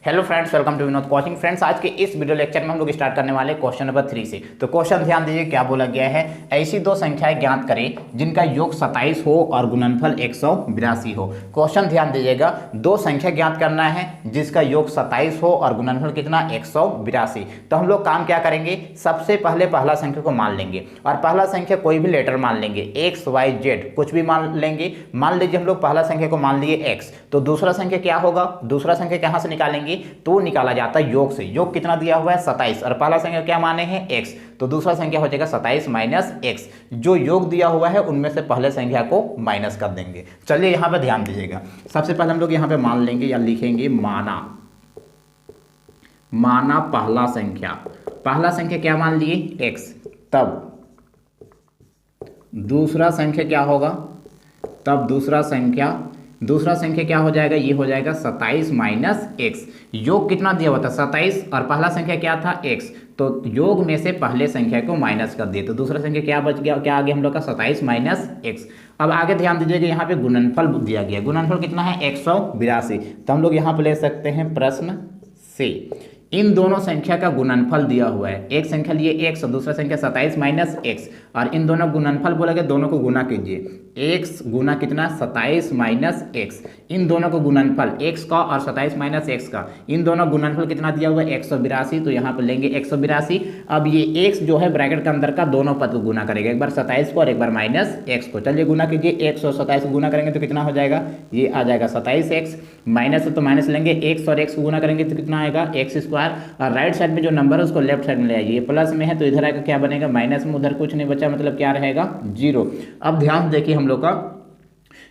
Hello friends, welcome to Vinod coaching. Friends, आज के इस वीडियो लेक्चर में हम लोग स्टार्ट करने वाले क्वेश्चन नंबर 3 से। तो क्वेश्चन ध्यान दीजिए, क्या बोला गया है। ऐसी दो संख्याएं ज्ञात करें जिनका योग 27 हो और गुणनफल 182 हो। क्वेश्चन ध्यान दीजिएगा, दो संख्या ज्ञात करना है जिसका योग 27 हो और गुणनफल कितना 182। तो हम लोग काम क्या करेंगे, सबसे पहले पहला संख्या को मान लेंगे और पहला संख्या कोई भी लेटर मान लेंगे, एक्स वाई जेड कुछ भी मान लेंगे। मान लीजिए हम लोग पहला संख्या को मान लिए एक्स, तो दूसरा संख्या क्या होगा, दूसरा संख्या कहां से निकालेंगे, तो निकाला जाता है योग से। योग कितना दिया हुआ है 27 और पहला संख्या क्या माने हैं एक्स, तो दूसरा संख्या हो जाएगा 27 माइनस एक्स। जो योग दिया हुआ है उनमें से पहले संख्या को माइनस कर देंगे। चलिए यहां पे ध्यान दीजिएगा, सबसे पहले हम लोग यहां पे मान लेंगे या लिखेंगे माना पहला संख्या क्या मान लिए एक्स। तब दूसरा संख्या क्या होगा, तब दूसरा संख्या क्या हो जाएगा, ये हो जाएगा 27 माइनस एक्स। योग कितना दिया हुआ था 27 और पहला संख्या क्या था एक्स, तो योग में से पहले संख्या को माइनस कर दिए तो दूसरा संख्या क्या बच गया, क्या आ गया हम लोग का 27 माइनस एक्स। अब आगे ध्यान दीजिएगा, यहाँ पे गुणनफल दिया गया, गुणनफल कितना है 182। तो हम लोग यहाँ पे ले सकते हैं प्रश्न से इन दोनों संख्या का गुणनफल दिया हुआ है। एक संख्या लिए एक्स और दूसरा संख्या 27 माइनस एक्स, और इन दोनों गुणनफल बोला गया, दोनों को गुना कीजिए। एक्स गुना कितना 27 माइनस एक्स, इन दोनों को गुणनफल एक्स का और 27 माइनस एक्स का, इन दोनों गुणनफल कितना दिया हुआ है 182। तो यहाँ पर लेंगे 182। अब ये एक्स जो है ब्रैकेट के अंदर का दोनों पद को गुना करेगा, एक बार 27 को और एक बार माइनस एक्स को। चलिए गुना कीजिए, एक्स और 27 को गुना करेंगे तो कितना हो जाएगा, ये आ जाएगा 27 एक्स। माइनस तो माइनस लेंगे, एक्स और एक्स को गुना करेंगे तो कितना आएगा एक्स स्क्वायर, और राइट साइड में जो नंबर है उसको लेफ्ट साइड में ले आइए। प्लस में है तो इधर आएगा क्या बनेगा माइनस में, उधर कुछ नहीं बचा मतलब क्या रहेगा 0। अब ध्यान देखिए, हम लोग का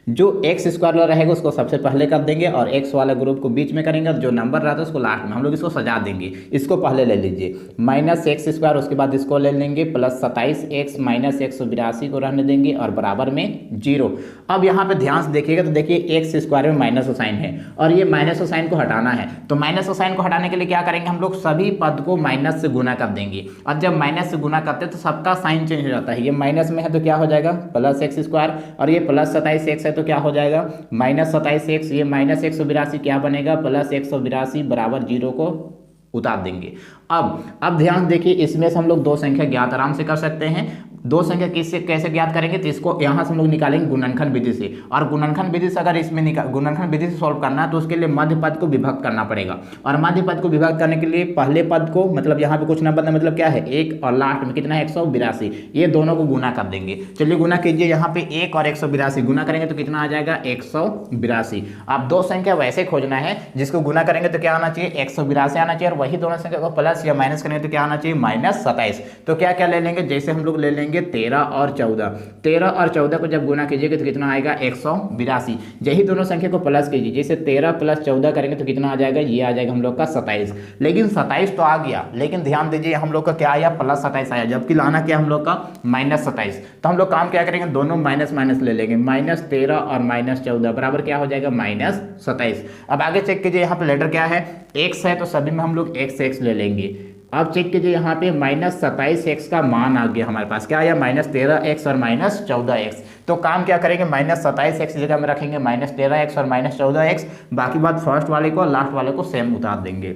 जो एक्स स्क्वायर वाला रहेगा उसको सबसे पहले कर देंगे और एक्स वाला ग्रुप को बीच में करेंगे और जो नंबर रहता है उसको लास्ट में। हम लोग इसको सजा देंगे, इसको पहले ले लीजिए माइनस एक्स स्क्वायर, उसके बाद इसको ले लेंगे प्लस 27 एक्स माइनस 182 को रहने देंगे और बराबर में 0। अब यहाँ पे ध्यान से देखिएगा तो देखिए एक्स स्क्वायर में माइनस का साइन है और ये माइनस का साइन को हटाना है। तो माइनस का साइन को हटाने के लिए क्या करेंगे, हम लोग सभी पद को माइनस से गुना कर देंगे, और जब माइनस से गुना करते हैं तो सबका साइन चेंज हो जाता है। ये माइनस में है तो क्या हो जाएगा प्लस एक्स स्क्वायर, और ये प्लस 27 एक्स है तो क्या हो जाएगा माइनस 27 एक्स, ये माइनस 182 क्या बनेगा प्लस 182 बराबर 0 को उतार देंगे। अब ध्यान देखिए, इसमें से हम लोग दो संख्या ज्ञात आराम से कर सकते हैं। दो संख्या किससे कैसे ज्ञात करेंगे, तो इसको यहाँ से हम लोग निकालेंगे गुणनखंड विधि से, और गुणनखंड विधि से अगर इसमें गुणनखंड विधि से सॉल्व करना है तो उसके लिए मध्य पद को विभक्त करना पड़ेगा, और मध्य पद को विभक्त करने के लिए पहले पद को मतलब यहाँ पे कुछ नंबर मतलब क्या है एक, और लास्ट में कितना है 182, ये दोनों को गुना कर देंगे। चलिए गुना कीजिए, यहाँ पे 1 और 182 गुना करेंगे तो कितना आ जाएगा 182। अब दो संख्या वैसे खोजना है जिसको गुना करेंगे तो क्या आना चाहिए 182 आना चाहिए, और वही दोनों संख्या को प्लस या माइनस करेंगे तो क्या आना चाहिए माइनस 27। तो क्या क्या ले लेंगे, जैसे हम लोग ले लेंगे 13 और 14 को जब गुना कीजिएगा तो कितना आएगा 182। यही दोनों संख्या को प्लस कीजिए, जैसे 13 प्लस 14 करेंगे तो कितना आ जाएगा, ये आ जाएगा हम लोग का 27। लेकिन 27 तो आ गया, लेकिन ध्यान दीजिए हम लोग का क्या आया प्लस 27 आया, जबकि लाना क्या हम लोग का माइनस 27। तो हम लोग काम क्या करेंगे, दोनों माइनस माइनस ले लेंगे, माइनस 13 और माइनस 14 बराबर क्या हो जाएगा माइनस 27। अब आगे चेक कीजिए, यहाँ पे लेटर क्या है एक्स है तो सभी में हम लोग एक्स ले लेंगे। अब चेक कीजिए, यहाँ पे माइनस 27 एक्स का मान आ गया हमारे पास, क्या आया माइनस 13 एक्स और माइनस 14 एक्स। तो काम क्या करेंगे, माइनस 27 एक्स जगह में रखेंगे माइनस 13 एक्स और माइनस 14 एक्स, बाकी बात फर्स्ट वाले को और लास्ट वाले को सेम उतार देंगे,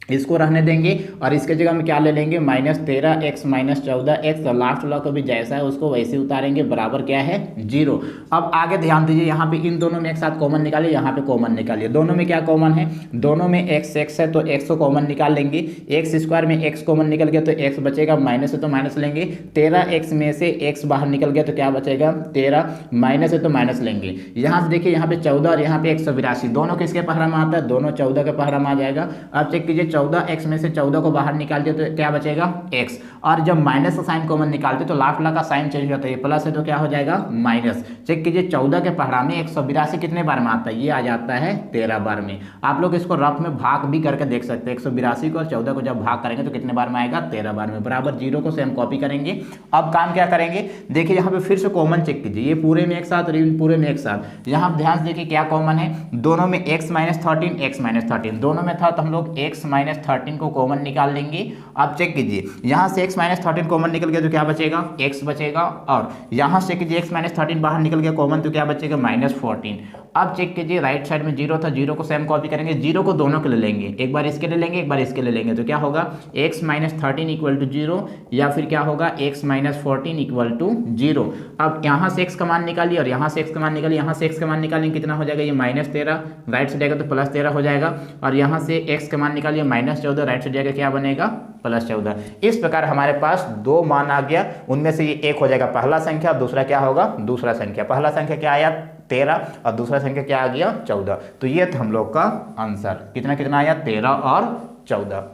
इसको रहने देंगे, और इसके जगह में क्या ले लेंगे माइनस 13 एक्स माइनस 14 एक्स, और लास्ट वाला को भी जैसा है उसको वैसे उतारेंगे, बराबर क्या है 0। अब आगे ध्यान दीजिए, यहाँ पे इन दोनों में एक साथ कॉमन निकालिए, यहाँ पे कॉमन निकालिए, दोनों में क्या कॉमन है, दोनों में एक्स है तो एक्स को कॉमन निकाल लेंगे। एक्स स्क्वायर में एक्स कॉमन निकल गया तो एक्स बचेगा, माइनस है तो माइनस लेंगे। 13 एक्स में से एक्स बाहर निकल गया तो क्या बचेगा 13, माइनस है तो माइनस लेंगे। यहाँ से देखिए, यहाँ पे 14 और यहाँ पे 182, दोनों किसके पहरा में आता है, दोनों 14 के पहरा में आ जाएगा। अब चेक कीजिए, 14 एक्स में से 14 को बाहर निकाल दिया तो क्या बचेगा एक्स, और जब माइनस का साइन कॉमन निकालते तो लास्ट वाला का साइन चेंज हो जाता है, प्लस है तो क्या हो जाएगा माइनस। चेक कीजिए, 14 के पहाड़ा में 182 कितने बार में आता है, ये आ जाता है 13 बार में। आप लोग इसको रफ में भाग भी करके देख सकते हैं, 182 को और 14 को जब भाग करेंगे तो कितने बार में आएगा 13 बार में, बराबर 0 को सेम कॉपी करेंगे। अब काम क्या करेंगे, देखिए यहाँ पे फिर से कॉमन चेक कीजिए, ये पूरे में एक साथ और पूरे में एक साथ। यहाँ ध्यान से देखिए क्या कॉमन है, दोनों में x माइनस 13 दोनों में था तो हम लोग x माइनस -13 को कॉमन निकाल लेंगे। अब चेक कीजिए, यहाँ से x -13 कॉमन निकल गया तो क्या बचेगा, x बचेगा, और यहाँ से कीजिए x -13 बाहर निकल गया कॉमन तो क्या बचेगा, -14। अब चेक कीजिए, राइट साइड में 0 था, 0 को सेम कॉपी करेंगे, 0 को दोनों के लिए लेंगे, एक बार इसके लिए लेंगे, एक बार इसके लिए लेंगे, तो क्या होगा x -13 = 0, या फिर क्या होगा x -14 = 0। अब यहाँ से x का मान निकालिए और यहाँ से x का मान निकालिए, यहाँ से x का मान निकालेंगे, कितना हो जाएगा, ये -13, राइट से जाएगा तो +13 हो जाएगा, और यहाँ से x का मान निकालिए -14, राइट से जाएगा क्या बनेगा, +14। इस प्रकार हमारे पास दो मान आ गया, उनमें से ये एक हो जाएगा पहला संख्या, दूसरा क्या होगा, दूसरा संख्या। पहला संख्या क्या आया, 13, और दूसरा संख्या क्या आ गया, 14। तो ये था हम लोग का आंसर, कितना कितना आया, 13 और 14।